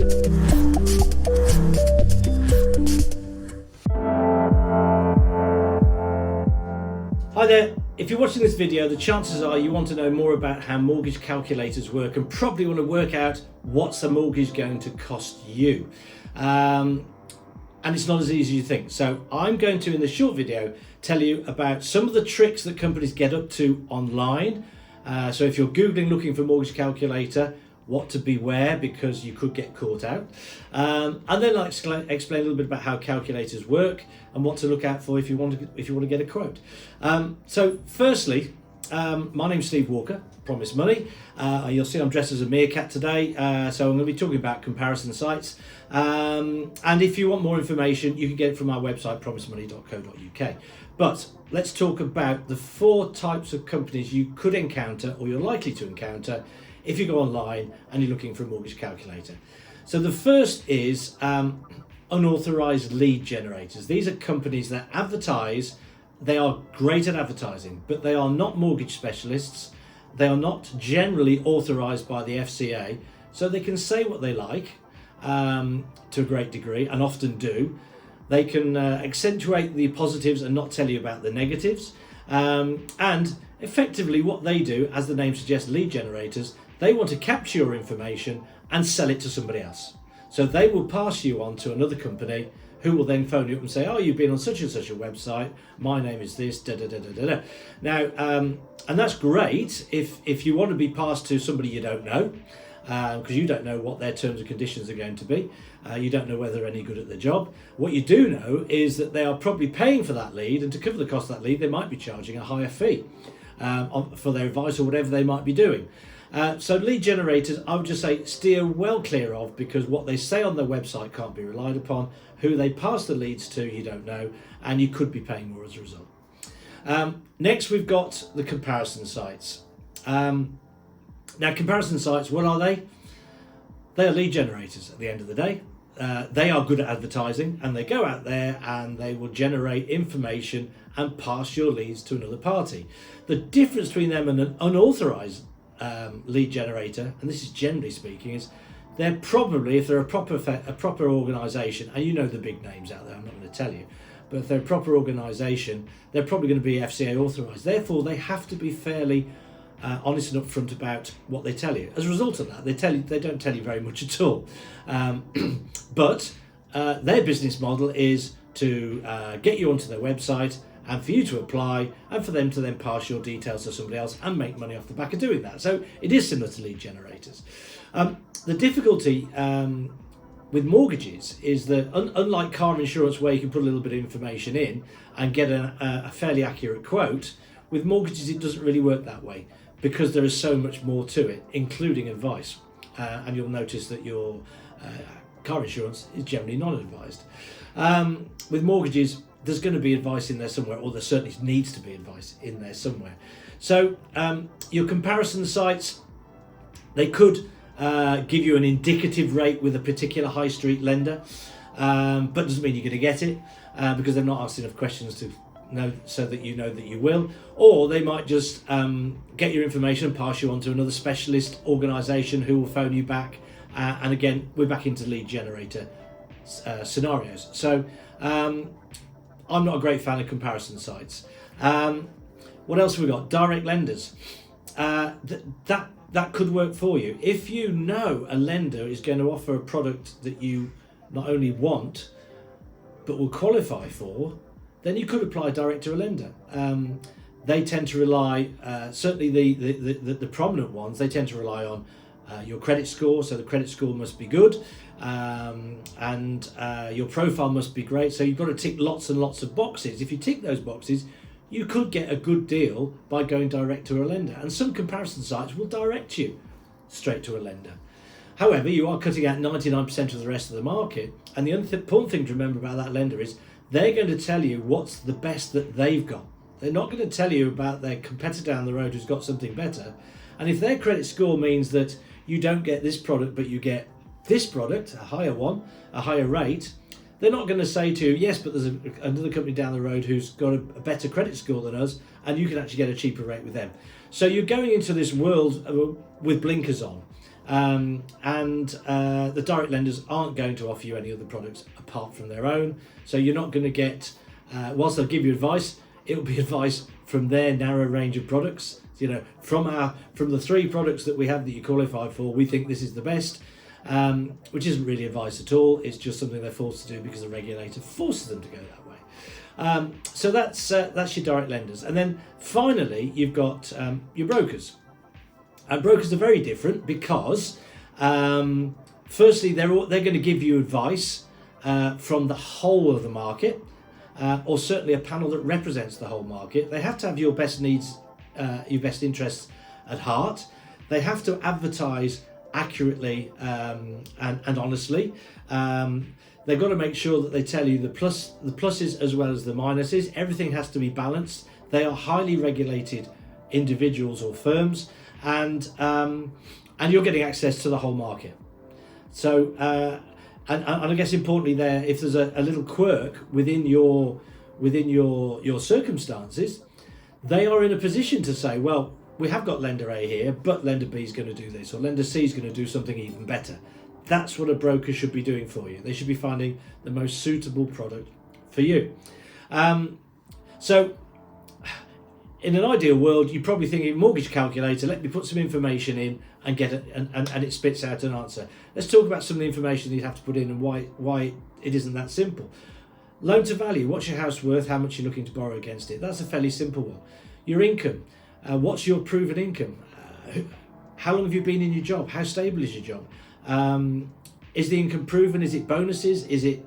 Hi there, if you're watching this video, the chances are you want to know more about how mortgage calculators work and probably want to work out what's a mortgage going to cost you. And it's not as easy as you think. So I'm going to, in this short video, tell you about some of the tricks that companies get up to online. So if you're Googling looking for mortgage calculator, what to beware because you could get caught out. And then I'll explain a little bit about how calculators work and what to look out for if you want to get a quote. So firstly, my name's Steve Walker, Promise Money. You'll see I'm dressed as a meerkat today, so I'm going to be talking about comparison sites. And if you want more information, you can get it from our website, promisemoney.co.uk. But let's talk about the 4 types of companies you could encounter or you're likely to encounter if you go online and you're looking for a mortgage calculator. So the first is unauthorized lead generators. These are companies that advertise. They are great at advertising, but they are not mortgage specialists. They are not generally authorized by the FCA, so they can say what they like to a great degree, and often do. They can accentuate the positives and not tell you about the negatives. And effectively what they do, as the name suggests, lead generators, they want to capture your information and sell it to somebody else. So they will pass you on to another company who will then phone you up and say, oh, you've been on such and such a website, my name is this, da da da da da da. Now, and that's great if you want to be passed to somebody you don't know, because you don't know what their terms and conditions are going to be. You don't know whether they're any good at their job. What you do know is that they are probably paying for that lead, and to cover the cost of that lead, they might be charging a higher fee for their advice or whatever they might be doing. So lead generators, I would just say steer well clear of, because what they say on their website can't be relied upon. Who they pass the leads to, you don't know, and you could be paying more as a result. Next, we've got the comparison sites. Now, comparison sites, what are they? They are lead generators at the end of the day. They are good at advertising, and they go out there and they will generate information and pass your leads to another party. The difference between them and an unauthorized lead generator, and this is generally speaking, is they're probably, if they're a proper organisation, and you know the big names out there, I'm not going to tell you, but if they're a proper organisation, they're probably going to be FCA authorised. Therefore, they have to be fairly honest and upfront about what they tell you. As a result of that, they don't tell you very much at all. But their business model is to get you onto their website and for you to apply and for them to then pass your details to somebody else and make money off the back of doing that. So it is similar to lead generators. The difficulty with mortgages is that unlike car insurance, where you can put a little bit of information in and get a fairly accurate quote, with mortgages it doesn't really work that way, because there is so much more to it, including advice. And you'll notice that your car insurance is generally not advised. With mortgages, there's going to be advice in there somewhere, or there certainly needs to be advice in there somewhere. So your comparison sites, they could give you an indicative rate with a particular high street lender, but doesn't mean you're going to get it, because they've not asked enough questions to know, so that you know that you will. Or they might just get your information and pass you on to another specialist organisation who will phone you back, and again, we're back into lead generator scenarios. So I'm not a great fan of comparison sites. What else have we got? Direct lenders. That could work for you. If you know a lender is going to offer a product that you not only want, but will qualify for, then you could apply direct to a lender. They tend to rely, certainly the prominent ones, they tend to rely on your credit score. So the credit score must be good, and your profile must be great. So you've got to tick lots and lots of boxes. If you tick those boxes, you could get a good deal by going direct to a lender. And some comparison sites will direct you straight to a lender. However, you are cutting out 99% of the rest of the market. And the important thing to remember about that lender is they're going to tell you what's the best that they've got. They're not going to tell you about their competitor down the road who's got something better. And if their credit score means that you don't get this product, but you get this product, a higher one, a higher rate, they're not going to say to you, yes, but there's another company down the road who's got a better credit score than us, and you can actually get a cheaper rate with them. So you're going into this world with blinkers on. The direct lenders aren't going to offer you any other products apart from their own. So you're not going to get, whilst they'll give you advice, it will be advice from their narrow range of products. You know, from the 3 products that we have that you qualify for, we think this is the best, which isn't really advice at all. It's just something they're forced to do because the regulator forces them to go that way. So that's your direct lenders. And then finally, you've got your brokers. And brokers are very different because, firstly, they're going to give you advice from the whole of the market, or certainly a panel that represents the whole market. They have to have your best needs, your best interests at heart. They have to advertise accurately and honestly. They've got to make sure that they tell you the pluses as well as the minuses. Everything has to be balanced. They are highly regulated individuals or firms, and you're getting access to the whole market. So, and I guess importantly there, if there's a little quirk within your circumstances, they are in a position to say, well, we have got lender A here, but lender B is going to do this, or lender C is going to do something even better. That's what a broker should be doing for you. They should be finding the most suitable product for you. So in an ideal world, you're probably thinking, mortgage calculator, let me put some information in and get it, and it spits out an answer. Let's talk about some of the information you have to put in and why it isn't that simple. Loan to value, what's your house worth, how much you're looking to borrow against it. That's a fairly simple one. Your income, what's your proven income? How long have you been in your job? How stable is your job? Is the income proven? Is it bonuses? Is it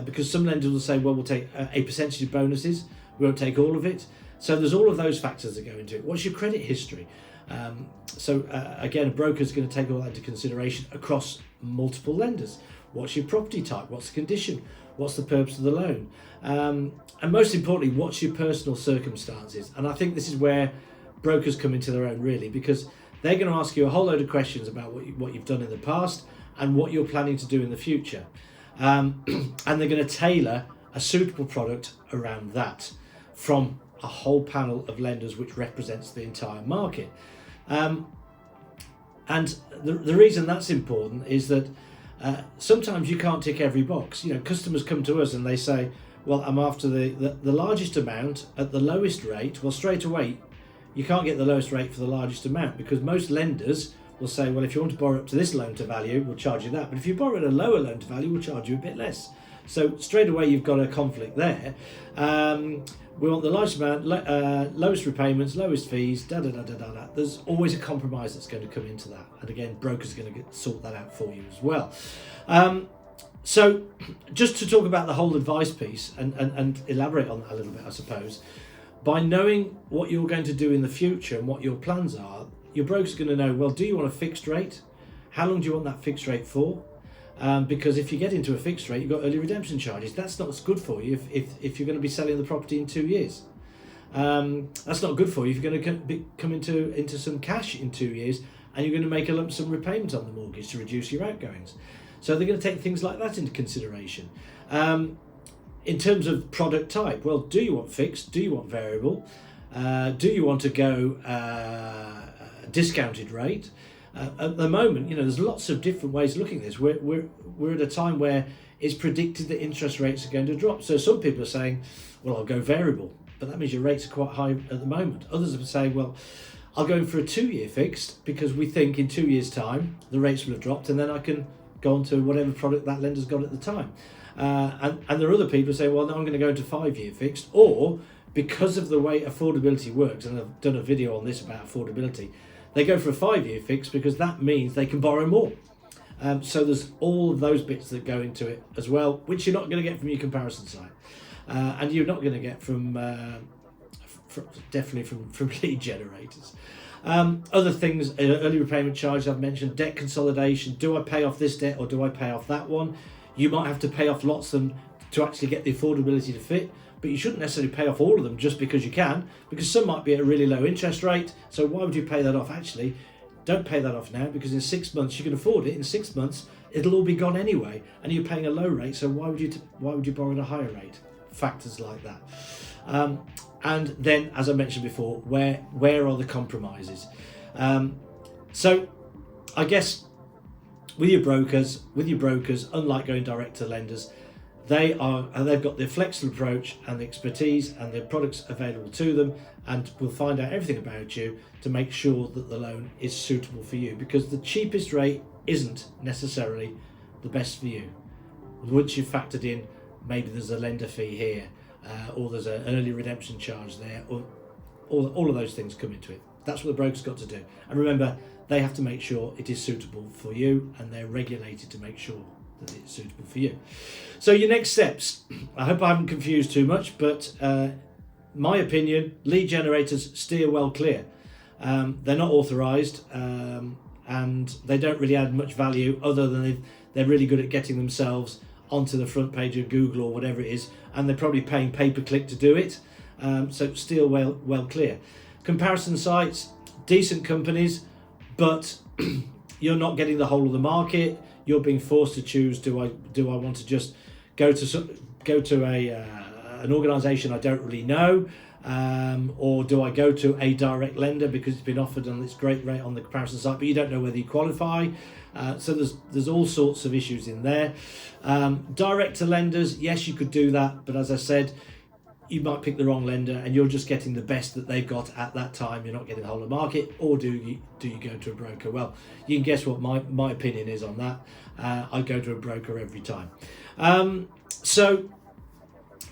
because some lenders will say, well, we'll take a percentage of bonuses, we won't take all of it. So there's all of those factors that go into it. What's your credit history? Again, a broker's going to take all that into consideration across multiple lenders. What's your property type? What's the condition? What's the purpose of the loan? And most importantly, what's your personal circumstances? And I think this is where brokers come into their own, really, because they're going to ask you a whole load of questions about what you've done in the past and what you're planning to do in the future. And they're going to tailor a suitable product around that from a whole panel of lenders which represents the entire market. And the reason that's important is that sometimes you can't tick every box. You know, customers come to us and they say, well, I'm after the largest amount at the lowest rate. Well, straight away, you can't get the lowest rate for the largest amount, because most lenders will say, well, if you want to borrow up to this loan to value, we'll charge you that. But if you borrow at a lower loan to value, we'll charge you a bit less. So straight away, you've got a conflict there. We want the largest amount, lowest repayments, lowest fees, da-da-da-da-da. There's always a compromise that's going to come into that. And again, brokers are going to sort that out for you as well. So just to talk about the whole advice piece and elaborate on that a little bit, I suppose, by knowing what you're going to do in the future and what your plans are, your broker's going to know, well, do you want a fixed rate? How long do you want that fixed rate for? Because if you get into a fixed rate, you've got early redemption charges. That's not good for you if you're going to be selling the property in 2 years. That's not good for you if you're going to come into some cash in 2 years and you're going to make a lump sum repayment on the mortgage to reduce your outgoings. So they're going to take things like that into consideration. In terms of product type, well, do you want fixed? Do you want variable? Do you want to go discounted rate? At the moment, you know, there's lots of different ways of looking at this. We're at a time where it's predicted that interest rates are going to drop. So some people are saying, well, I'll go variable, but that means your rates are quite high at the moment. Others are saying, well, I'll go in for a 2-year fixed because we think in 2 years' time the rates will have dropped, and then I can go on to whatever product that lender's got at the time. And there are other people who say, well, no, I'm going to go into 5-year fixed, or because of the way affordability works, and I've done a video on this about affordability, they go for a 5-year fix because that means they can borrow more. So there's all of those bits that go into it as well, which you're not going to get from your comparison site. And you're not going to get from definitely from lead generators. Other things, early repayment charge I've mentioned, debt consolidation. Do I pay off this debt or do I pay off that one? You might have to pay off lots of them to actually get the affordability to fit, but you shouldn't necessarily pay off all of them just because you can, because some might be at a really low interest rate. So why would you pay that off? Actually, don't pay that off now, because in 6 months you can afford it. In 6 months, it'll all be gone anyway, and you're paying a low rate. So why would you borrow at a higher rate? Factors like that. And then, as I mentioned before, where are the compromises? So I guess with your brokers, unlike going direct to lenders, they've got the flexible approach and the expertise and the products available to them, and will find out everything about you to make sure that the loan is suitable for you, because the cheapest rate isn't necessarily the best for you. Once you've factored in, maybe there's a lender fee here, or there's an early redemption charge there, or all of those things come into it. That's what the broker's got to do. And remember, they have to make sure it is suitable for you, and they're regulated to make sure that it's suitable for you. So your next steps, I hope I haven't confused too much, but my opinion, lead generators steer well clear. They're not authorised, and they don't really add much value other than they're really good at getting themselves onto the front page of Google or whatever it is, and they're probably paying pay-per-click to do it. So steer well clear. Comparison sites, decent companies, but you're not getting the whole of the market. You're being forced to choose. Do I want to just go to an organisation I don't really know, or do I go to a direct lender because it's been offered on this great rate on the comparison site, but you don't know whether you qualify? So there's all sorts of issues in there. Direct to lenders, yes, you could do that, but as I said, you might pick the wrong lender and you're just getting the best that they've got at that time. You're not getting the whole of the market. Or do you go to a broker? Well, you can guess what my opinion is on that. I go to a broker every time. I'm sorry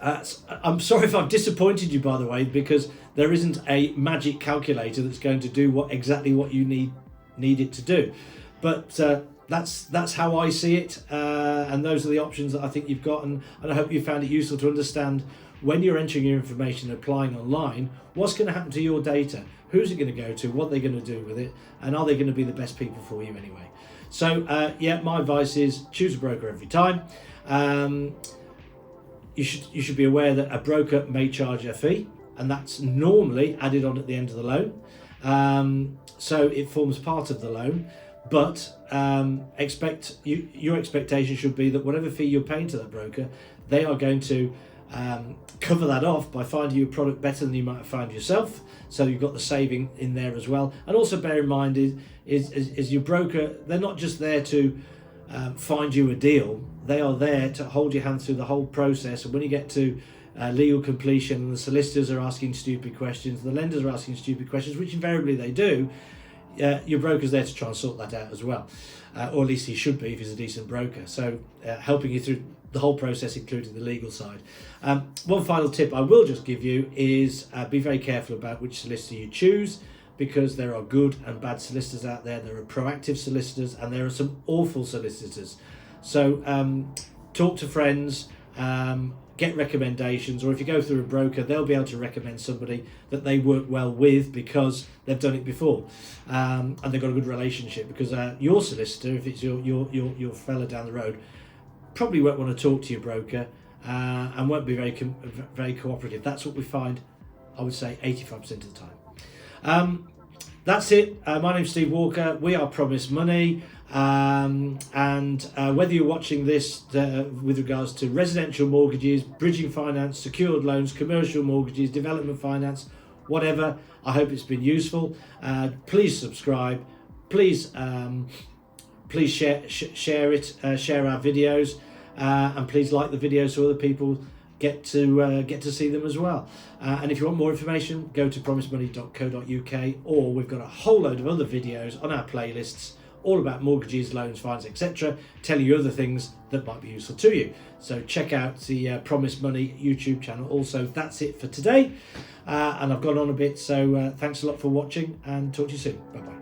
if I've disappointed you, by the way, because there isn't a magic calculator that's going to do exactly what you need it to do. But that's how I see it, and those are the options that I think you've got, and I hope you found it useful to understand when you're entering your information and applying online, what's going to happen to your data, who's it going to go to, what are they going to do with it, and are they going to be the best people for you anyway? So my advice is choose a broker every time. You should be aware that a broker may charge a fee, and that's normally added on at the end of the loan, so it forms part of the loan. But your expectation should be that whatever fee you're paying to that broker, they are going to cover that off by finding you a product better than you might have found yourself. So you've got the saving in there as well. And also bear in mind is your broker, they're not just there to find you a deal. They are there to hold your hand through the whole process. And when you get to legal completion and the solicitors are asking stupid questions, the lenders are asking stupid questions, which invariably they do, your broker's there to try and sort that out as well, or at least he should be if he's a decent broker. So helping you through the whole process, including the legal side. One final tip I will just give you is be very careful about which solicitor you choose, because there are good and bad solicitors out there. There are proactive solicitors and there are some awful solicitors. So talk to friends, get recommendations, or if you go through a broker, they'll be able to recommend somebody that they work well with because they've done it before, and they've got a good relationship. Because your solicitor, if it's your fella down the road, probably won't want to talk to your broker and won't be very cooperative. That's what we find, I would say, 85% of the time. That's it. My name's Steve Walker. We are Promise Money. And whether you're watching this with regards to residential mortgages, bridging finance, secured loans, commercial mortgages, development finance, whatever, I hope it's been useful. Please subscribe. Please share it. Share our videos, and please like the videos so other people get to see them as well. And if you want more information, go to promisemoney.co.uk, or we've got a whole load of other videos on our playlists all about mortgages, loans, finance, etc., telling you other things that might be useful to you. So check out the Promise Money YouTube channel. Also, that's it for today, and I've gone on a bit, so thanks a lot for watching, and talk to you soon. Bye bye.